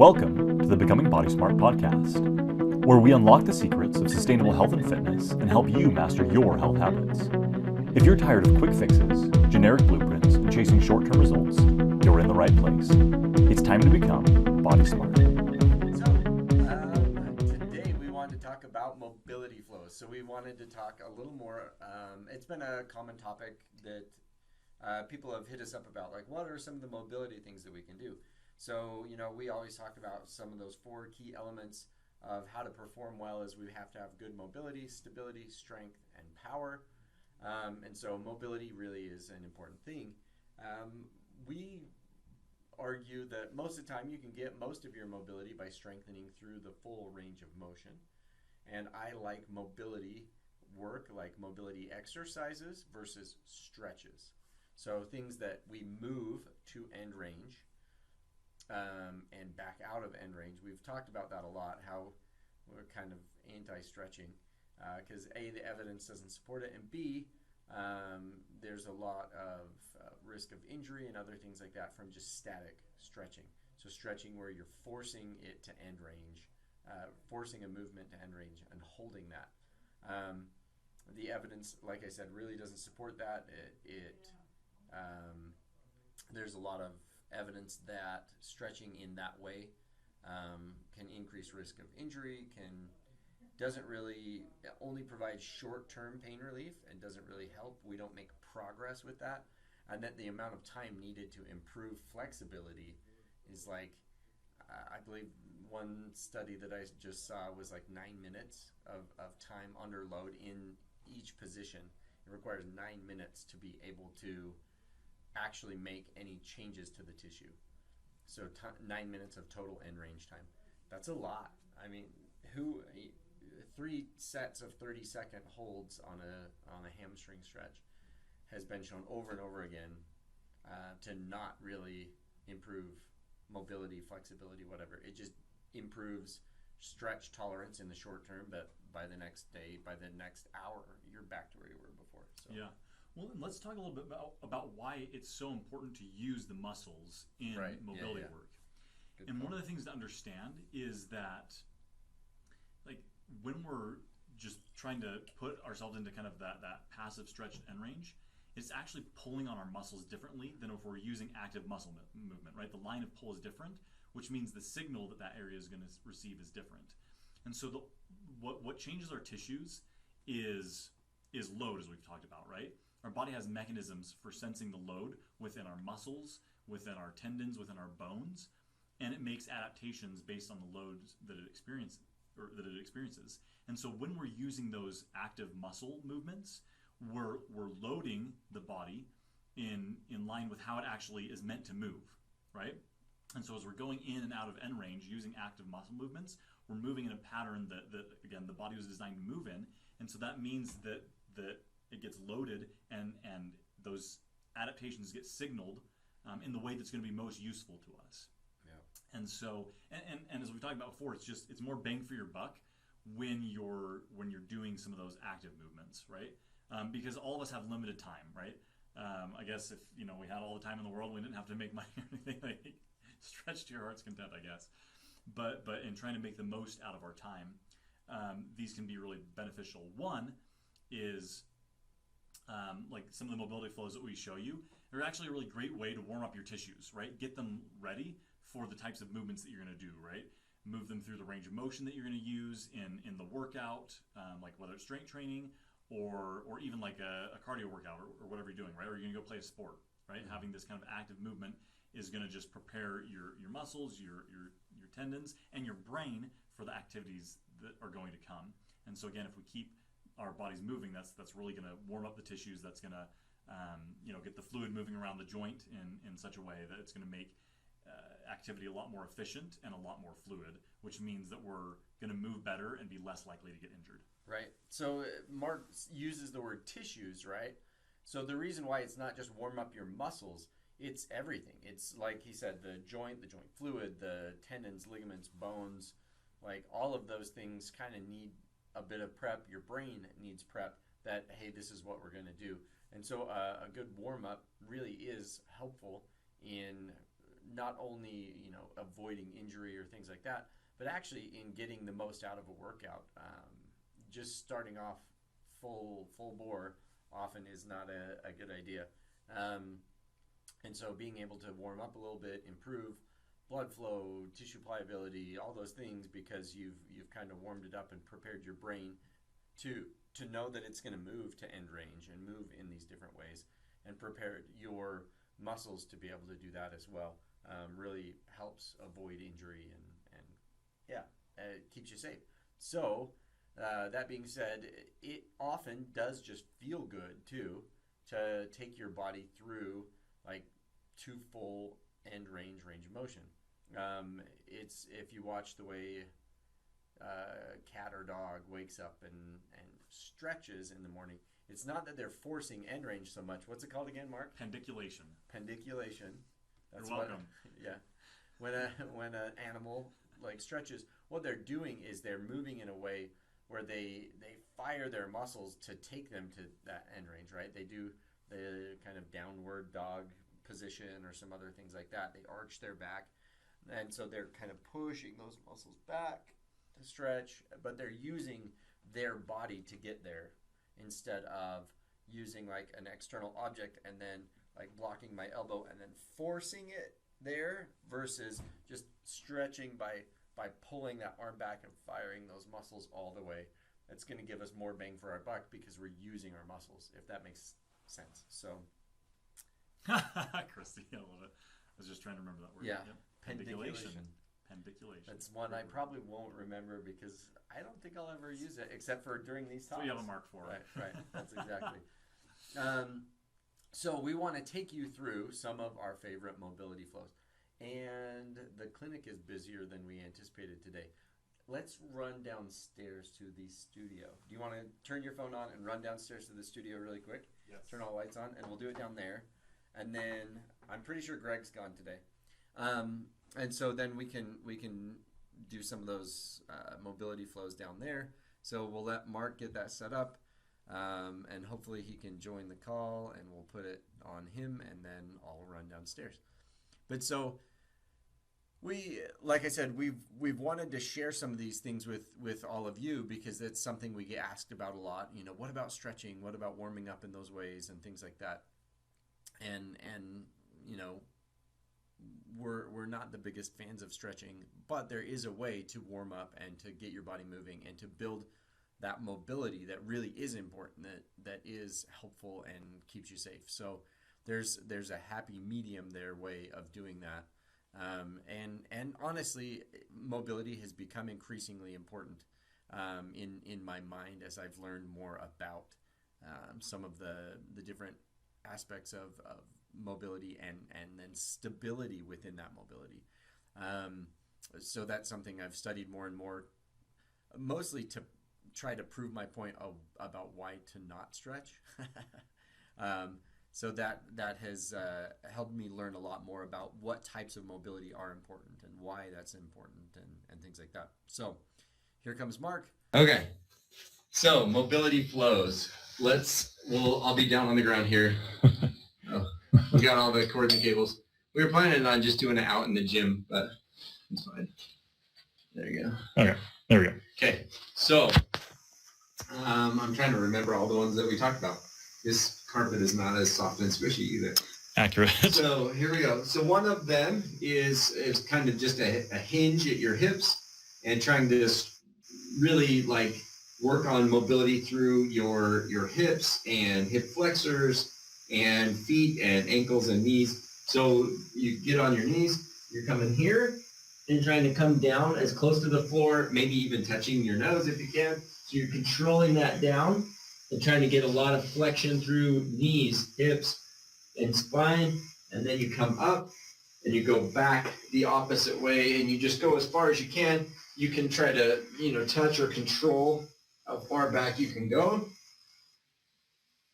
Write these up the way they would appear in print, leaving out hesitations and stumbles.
Welcome to the Becoming Body Smart podcast, where we unlock the secrets of sustainable health and fitness and help you master your health habits. If you're tired of quick fixes, generic blueprints, and chasing short-term results, you're in the right place. It's time to become body smart. Today we wanted to talk about mobility flows. So we wanted to talk a little more. It's been a common topic that people have hit us up about, like what are some of the mobility things that we can do? So, we always talk about some of those 4 key elements of how to perform well is we have to have good mobility, stability, strength, and power. And so mobility really is an important thing. We argue that most of the time you can get most of your mobility by strengthening through the full range of motion. And I like mobility work, like mobility exercises versus stretches. So things that we move to end range. And back out of end range. We've talked about that a lot, how we're kind of anti-stretching because A, the evidence doesn't support it, and B, there's a lot of risk of injury and other things like that from just static stretching. So stretching where you're forcing it to end range, forcing a movement to end range and holding that. The evidence, like I said, really doesn't support that. There's a lot of evidence that stretching in that way can increase risk of injury, doesn't really only provide short-term pain relief and doesn't really help. We don't make progress with that, and that the amount of time needed to improve flexibility is like, I believe one study that I just saw was like 9 minutes of time under load in each position. It requires 9 minutes to be able to actually make any changes to the tissue. So 9 minutes of total end range time. That's a lot. I mean, 3 sets of 30-second holds on a hamstring stretch has been shown over and over again to not really improve mobility, flexibility, whatever. It just improves stretch tolerance in the short term, but by the next day, by the next hour, you're back to where you were before. So. Yeah. Well, let's talk a little bit about why it's so important to use the muscles in mobility work. Good and point. One of the things to understand is that, like, when we're just trying to put ourselves into kind of that passive stretch end range, it's actually pulling on our muscles differently than if we're using active muscle movement, right? The line of pull is different, which means the signal that area is going to receive is different. And so what changes our tissues is load, as we've talked about, right? Our body has mechanisms for sensing the load within our muscles, within our tendons, within our bones, and it makes adaptations based on the loads that it experiences. And so when we're using those active muscle movements, we're loading the body in line with how it actually is meant to move, right? And so as we're going in and out of end range using active muscle movements, we're moving in a pattern that again, the body was designed to move in. And so that means that it gets loaded and those adaptations get signaled in the way that's going to be most useful to us. Yeah. And so, and as we talked about before, it's more bang for your buck when you're doing some of those active movements, right? Because all of us have limited time, right? I guess if we had all the time in the world, we didn't have to make money or anything. Like, stretch to your heart's content, I guess. But in trying to make the most out of our time, these can be really beneficial. One is like some of the mobility flows that we show you, they're actually a really great way to warm up your tissues, right? Get them ready for the types of movements that you're going to do, right? Move them through the range of motion that you're going to use in the workout, like whether it's strength training or even like a cardio workout or whatever you're doing, right? Or you're going to go play a sport, right? Mm-hmm. Having this kind of active movement is going to just prepare your muscles, your tendons, and your brain for the activities that are going to come. And so again, if we keep our body's moving, that's really going to warm up the tissues. That's going to get the fluid moving around the joint in such a way that it's going to make activity a lot more efficient and a lot more fluid, which means that we're going to move better and be less likely to get injured. Right. So Marc uses the word tissues, right? So the reason why it's not just warm up your muscles, it's everything. It's like he said, the joint fluid, the tendons, ligaments, bones, like all of those things kind of need a bit of prep. Your brain needs prep that, hey, this is what we're going to do. And so a good warm-up really is helpful in not only, avoiding injury or things like that, but actually in getting the most out of a workout. Just starting off full bore often is not a good idea. And so being able to warm up a little bit, improve blood flow, tissue pliability, all those things, because you've kind of warmed it up and prepared your brain to know that it's going to move to end range and move in these different ways, and prepared your muscles to be able to do that as well. Really helps avoid injury and it keeps you safe. So that being said, it often does just feel good too to take your body through like 2 full end range of motion. It's, if you watch the way cat or dog wakes up and stretches in the morning, it's not that they're forcing end range so much. What's it called again, Mark? Pendiculation. That's You're welcome. When an animal like stretches, what they're doing is they're moving in a way where they fire their muscles to take them to that end range, right? They do the kind of downward dog position or some other things like that. They arch their back, and so they're kind of pushing those muscles back to stretch, but they're using their body to get there instead of using like an external object and then like blocking my elbow and then forcing it there, versus just stretching by pulling that arm back and firing those muscles all the way. That's going to give us more bang for our buck because we're using our muscles, if that makes sense. So Christy, I love it. I was just trying to remember that word. Yeah. Yep. Pendiculation. That's one I probably won't remember because I don't think I'll ever use it except for during these talks. So you have a mark for it. Right. That's exactly. So we want to take you through some of our favorite mobility flows. And the clinic is busier than we anticipated today. Let's run downstairs to the studio. Do you want to turn your phone on and run downstairs to the studio really quick? Yes. Turn all the lights on, and we'll do it down there. And then I'm pretty sure Greg's gone today. And so then we can do some of those mobility flows down there. So we'll let Mark get that set up, and hopefully he can join the call, and we'll put it on him, and then I'll run downstairs. But so like I said, we've wanted to share some of these things with all of you because it's something we get asked about a lot. What about stretching? What about warming up in those ways and things like that? And we're not the biggest fans of stretching, but there is a way to warm up and to get your body moving and to build that mobility that really is important, that is helpful and keeps you safe. So there's a happy medium there way of doing that. And honestly, mobility has become increasingly important in my mind as I've learned more about some of the different aspects of mobility and then stability within that mobility. So that's something I've studied more and more, mostly to try to prove my point about why to not stretch. So that has helped me learn a lot more about what types of mobility are important and why that's important and things like that. So here comes Mark. Okay. So mobility flows. I'll be down on the ground here. We got all the cords and cables. We were planning on just doing it out in the gym, but it's fine. There you go. Okay, there we go. Okay. So I'm trying to remember all the ones that we talked about. This carpet is not as soft and squishy either. Accurate. So here we go. So one of them is kind of just a hinge at your hips and trying to really like work on mobility through your hips and hip flexors and feet and ankles and knees. So you get on your knees, you're coming here and trying to come down as close to the floor, maybe even touching your nose if you can. So you're controlling that down and trying to get a lot of flexion through knees, hips, and spine. And then you come up and you go back the opposite way and you just go as far as you can. You can try to, touch or control how far back you can go.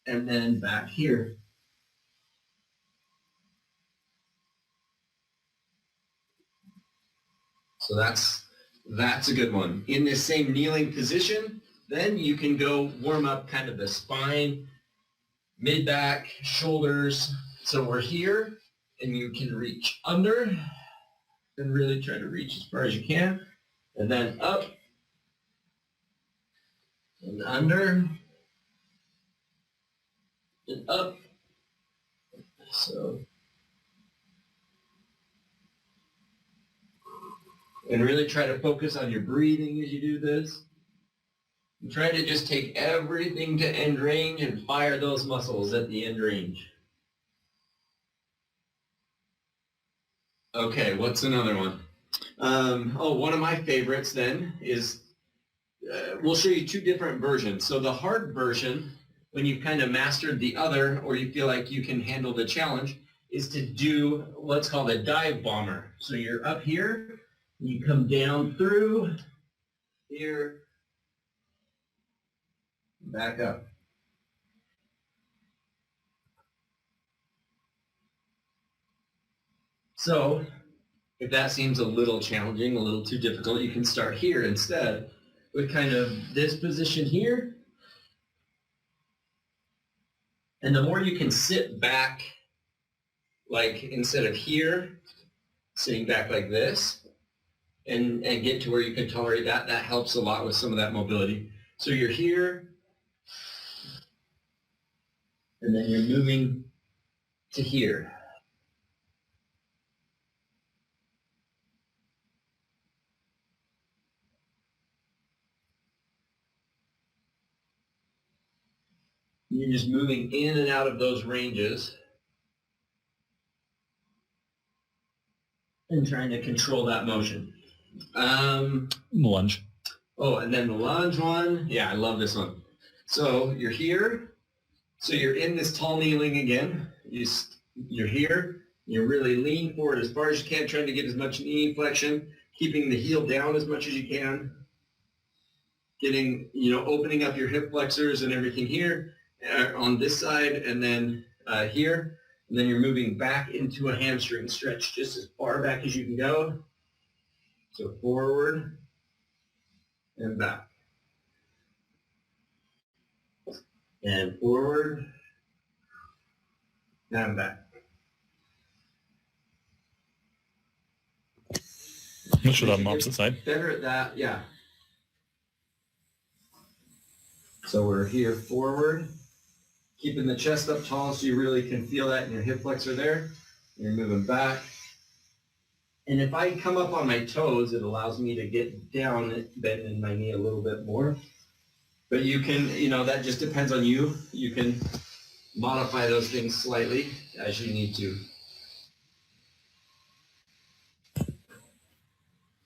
And then back here. So that's a good one. In this same kneeling position, then you can go warm up kind of the spine, mid-back, shoulders. So we're here, and you can reach under and really try to reach as far as you can, and then up and under and up. So, and really try to focus on your breathing as you do this. And try to just take everything to end range and fire those muscles at the end range. Okay, what's another one? One of my favorites then is, we'll show you two different versions. So the hard version, when you've kind of mastered the other, or you feel like you can handle the challenge, is to do what's called a dive bomber. So you're up here, you come down through here, back up. So if that seems a little challenging, a little too difficult, you can start here instead with kind of this position here. And the more you can sit back, like instead of here, sitting back like this, and get to where you can tolerate that, that helps a lot with some of that mobility. So you're here, and then you're moving to here. You're just moving in and out of those ranges and trying to control that motion. Lunge. Oh, and then the lunge one. Yeah, I love this one. So you're here. So you're in this tall kneeling again. You're here. You really lean forward as far as you can, trying to get as much knee flexion, keeping the heel down as much as you can. Getting, opening up your hip flexors and everything here. On this side, and then here, and then you're moving back into a hamstring stretch just as far back as you can go. So forward and back. And forward and back. Make sure that on the opposite side. Better at that, yeah. So we're here forward. Keeping the chest up tall so you really can feel that in your hip flexor there. You're moving back. And if I come up on my toes, it allows me to get down, bending my knee a little bit more. But you can, that just depends on you. You can modify those things slightly as you need to.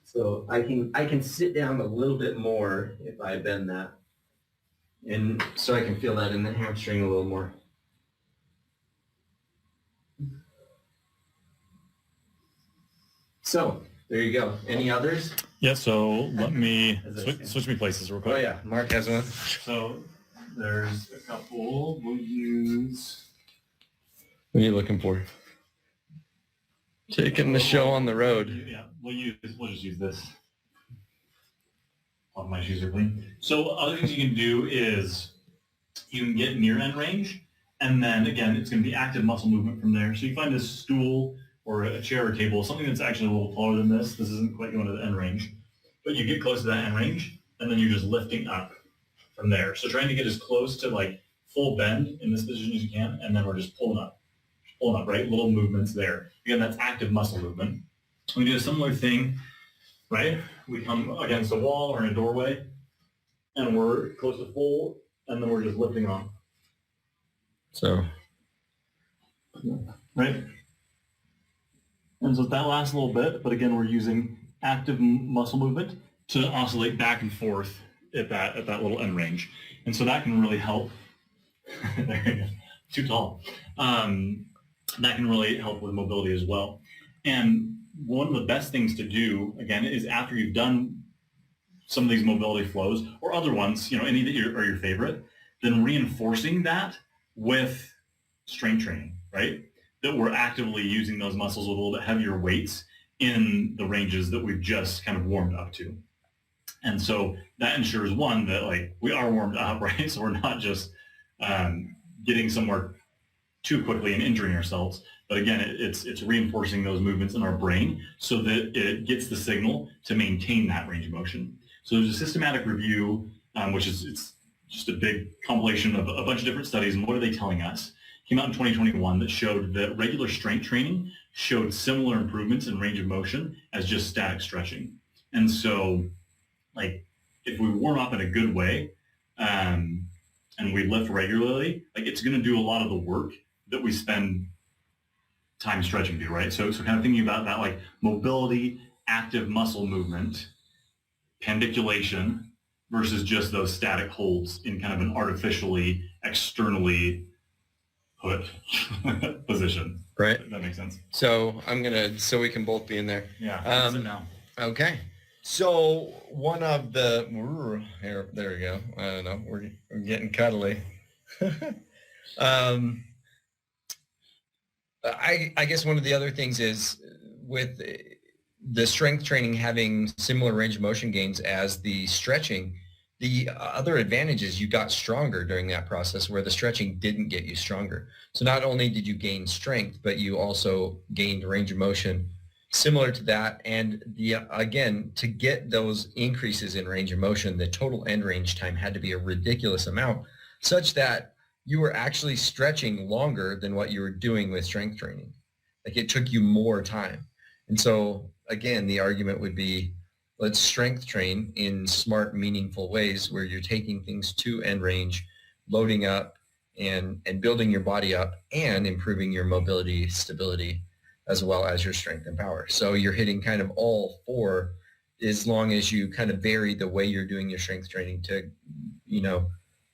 So I can sit down a little bit more if I bend that. And so I can feel that in the hamstring a little more. So there you go. Any others? Yeah, so let me switch me places real quick. Oh yeah, Mark has one. So there's a couple. We'll use... What are you looking for? Taking the show on the road. Yeah, we'll just use this. All my shoes are clean. So other things you can do is you can get near end range, and then again, it's going to be active muscle movement from there. So you find a stool or a chair or table, something that's actually a little taller than this. This isn't quite going to the end range, but you get close to that end range, and then you're just lifting up from there. So trying to get as close to like full bend in this position as you can, and then we're just pulling up, right? Little movements there. Again, that's active muscle movement. We do a similar thing, right? We come against a wall or in a doorway, and we're close to full, and then we're just lifting on. So, right? And so that lasts a little bit, but again, we're using active muscle movement to oscillate back and forth at that little end range. And so that can really help. There you go. Too tall. That can really help with mobility as well. And one of the best things to do, again, is after you've done some of these mobility flows or other ones, any that are your favorite, then reinforcing that with strength training, right? That we're actively using those muscles with a little bit heavier weights in the ranges that we've just kind of warmed up to. And so that ensures, one, that like we are warmed up, right? So we're not just getting somewhere too quickly and injuring ourselves, But again, it's reinforcing those movements in our brain so that it gets the signal to maintain that range of motion. So there's a systematic review, which is it's just a big compilation of a bunch of different studies. And what are they telling us? Came out in 2021 that showed that regular strength training showed similar improvements in range of motion as just static stretching. And so, like, if we warm up in a good way and we lift regularly, like, it's going to do a lot of the work that we spend time stretching do, right? So kind of thinking about that, like mobility, active muscle movement, pandiculation versus just those static holds in kind of an artificially, externally put position. Right. That makes sense. So so we can both be in there. Yeah. Sit down. Okay. So one of the, here, there we go. I don't know. We're getting cuddly. I guess one of the other things is with the strength training having similar range of motion gains as the stretching, the other advantage is you got stronger during that process where the stretching didn't get you stronger. So not only did you gain strength, but you also gained range of motion similar to that. And again, to get those increases in range of motion, the total end range time had to be a ridiculous amount, such that you were actually stretching longer than what you were doing with strength training. Like, it took you more time. And so again, the argument would be, let's strength train in smart, meaningful ways where you're taking things to end range, loading up and building your body up and improving your mobility, stability, as well as your strength and power. So you're hitting kind of all four, as long as you kind of vary the way you're doing your strength training to,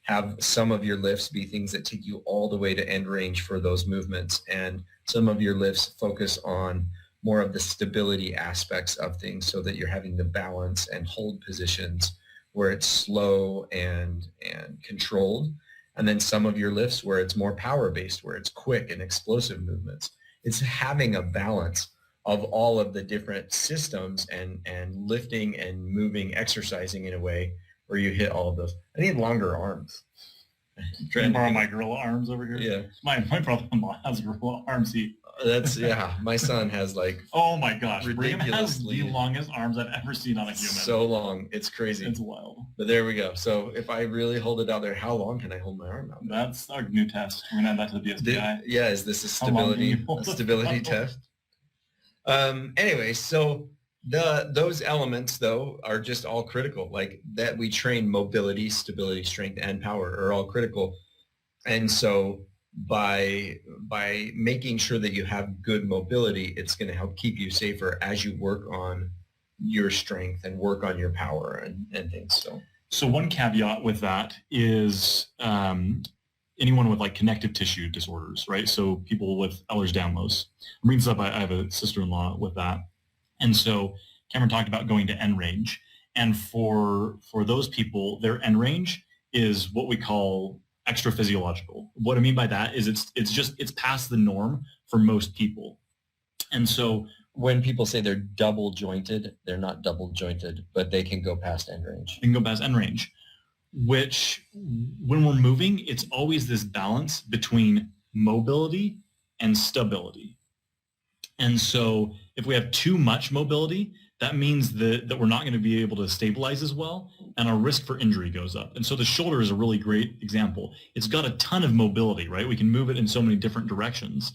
have some of your lifts be things that take you all the way to end range for those movements, and some of your lifts focus on more of the stability aspects of things, so that you're having the balance and hold positions where it's slow and controlled. And then some of your lifts where it's more power-based, where it's quick and explosive movements. It's having a balance of all of the different systems and lifting and moving, exercising in a way where you hit all of those. I need longer arms. Can I borrow my gorilla arms over here? Yeah. My brother-in-law has gorilla arms. That's, yeah. My son has like, oh my gosh, Brigham has ridiculously the longest arms I've ever seen on a human. So long. It's crazy. It's wild. But there we go. So if I really hold it out there, how long can I hold my arm out there? That's our new test. We're going to add that to the BSBI. Yeah, is this a stability test? Anyway, so those elements, though, are just all critical. Like that, we train mobility, stability, strength, and power are all critical. And so by making sure that you have good mobility, it's going to help keep you safer as you work on your strength and work on your power and things. So one caveat with that is anyone with like connective tissue disorders, right? So people with Ehlers-Danlos. I'm bringing this up. I have a sister-in-law with that. And so Cameron talked about going to end range. And for those people, their end range is what we call extra physiological. What I mean by that is it's past the norm for most people. And so when people say they're double jointed, they're not double jointed, but they can go past end range. They can go past end range, which when we're moving, it's always this balance between mobility and stability. And so if we have too much mobility, that means that we're not going to be able to stabilize as well, and our risk for injury goes up. And so the shoulder is a really great example. It's got a ton of mobility, right? We can move it in so many different directions.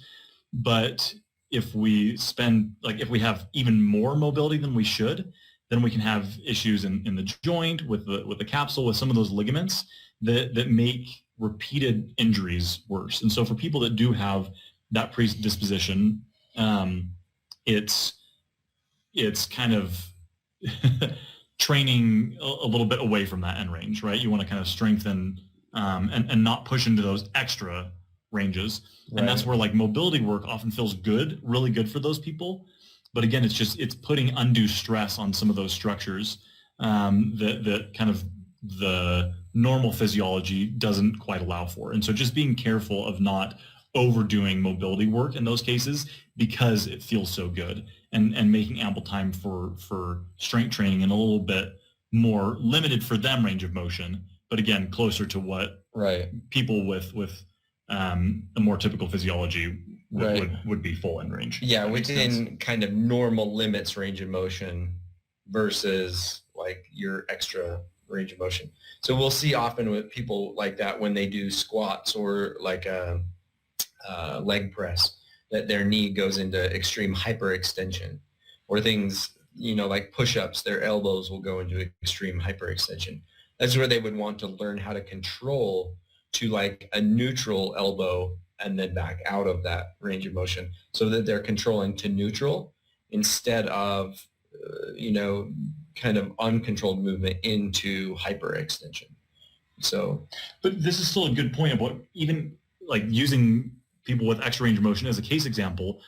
But if we if we have even more mobility than we should, then we can have issues in the joint, with the capsule, with some of those ligaments that make repeated injuries worse. And so for people that do have that predisposition, it's kind of training a little bit away from that end range, right? You want to kind of strengthen and not push into those extra ranges. Right. And that's where like mobility work often feels good, really good for those people. But again, it's putting undue stress on some of those structures that kind of the normal physiology doesn't quite allow for. And so just being careful of not overdoing mobility work in those cases because it feels so good, and making ample time for strength training and a little bit more limited for them range of motion, but again, closer to what right people with a more typical physiology would be full in range. Yeah, within kind of normal limits range of motion versus like your extra range of motion. So we'll see often with people like that when they do squats or like a leg press, that their knee goes into extreme hyperextension, or things, like push-ups, their elbows will go into extreme hyperextension. That's where they would want to learn how to control to like a neutral elbow and then back out of that range of motion, so that they're controlling to neutral instead of, kind of uncontrolled movement into hyperextension. So, but this is still a good point about even like using people with extra range of motion as a case example.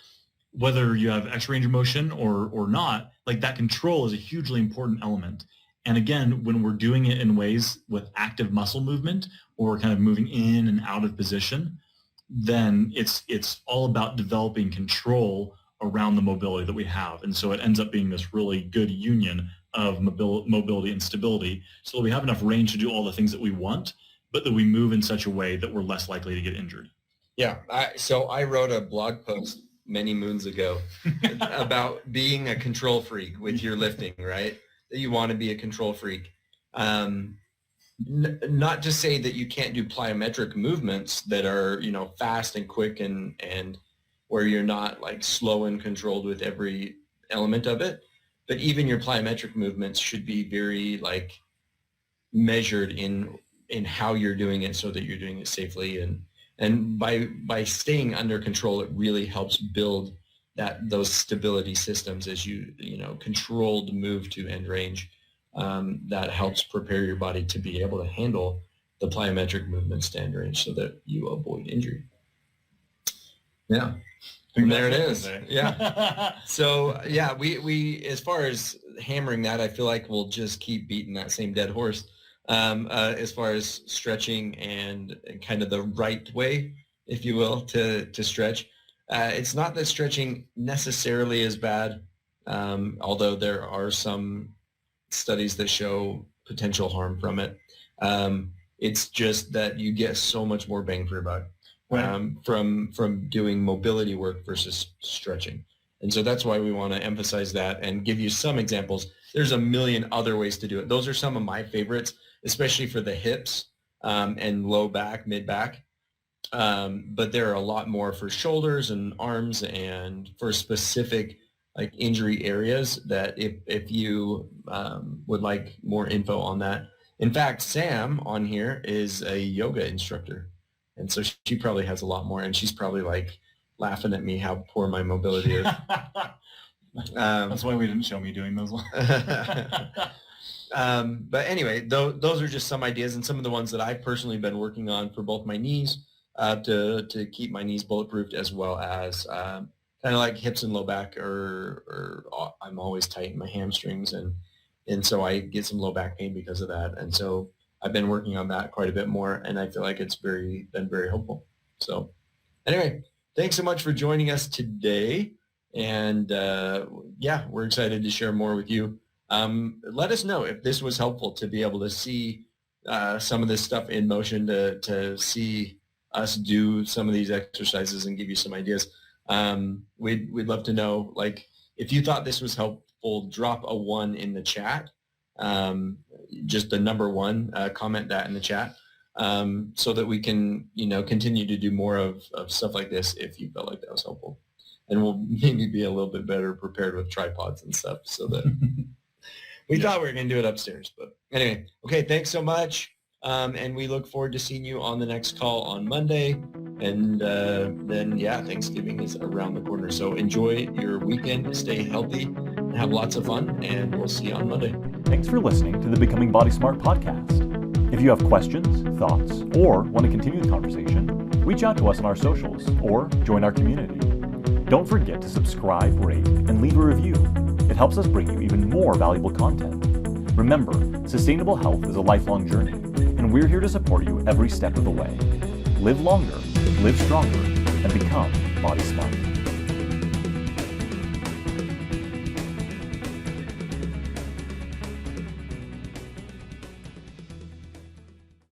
Whether you have extra range of motion or not, like that control is a hugely important element. And again, when we're doing it in ways with active muscle movement, or we're kind of moving in and out of position, then it's all about developing control around the mobility that we have. And so it ends up being this really good union of mobility and stability, so that we have enough range to do all the things that we want, but that we move in such a way that we're less likely to get injured. Yeah. So I wrote a blog post many moons ago about being a control freak with your lifting, right? That you want to be a control freak. Not to say that you can't do plyometric movements that are, fast and quick and where you're not like slow and controlled with every element of it. But even your plyometric movements should be very like measured in how you're doing it, so that you're doing it safely. And by staying under control, it really helps build those stability systems as you controlled move to end range. That helps prepare your body to be able to handle the plyometric movements to end range, so that you avoid injury. Yeah. And there it is. Yeah. So yeah, we as far as hammering that, I feel like we'll just keep beating that same dead horse. As far as stretching and kind of the right way, if you will, to stretch. It's not that stretching necessarily is bad, although there are some studies that show potential harm from it. It's just that you get so much more bang for your buck from doing mobility work versus stretching. And so that's why we want to emphasize that and give you some examples. There's a million other ways to do it. Those are some of my favorites, especially for the hips and low back, mid back. But there are a lot more for shoulders and arms, and for specific like injury areas that if you would like more info on that. In fact, Sam on here is a yoga instructor. And so she probably has a lot more, and she's probably like laughing at me how poor my mobility is. That's why we didn't show me doing those. But anyway, those are just some ideas, and some of the ones that I've personally been working on for both my knees to keep my knees bulletproofed, as well as kind of like hips and low back, or I'm always tight in my hamstrings, and so I get some low back pain because of that. And so I've been working on that quite a bit more, and I feel like it's been very helpful. So anyway, thanks so much for joining us today. And yeah, we're excited to share more with you. Let us know if this was helpful, to be able to see some of this stuff in motion, to see us do some of these exercises and give you some ideas. We'd love to know, like, if you thought this was helpful, drop a 1 in the chat. Just the number 1, comment that in the chat, so that we can, continue to do more of stuff like this if you felt like that was helpful. And we'll maybe be a little bit better prepared with tripods and stuff, so that we thought we were going to do it upstairs. But anyway, okay, thanks so much. And we look forward to seeing you on the next call on Monday. And then, yeah, Thanksgiving is around the corner. So enjoy your weekend, stay healthy, and have lots of fun, and we'll see you on Monday. Thanks for listening to the Becoming Body Smart podcast. If you have questions, thoughts, or want to continue the conversation, reach out to us on our socials or join our community. Don't forget to subscribe, rate, and leave a review. It helps us bring you even more valuable content. Remember, sustainable health is a lifelong journey, and we're here to support you every step of the way. Live longer, live stronger, and become body smart.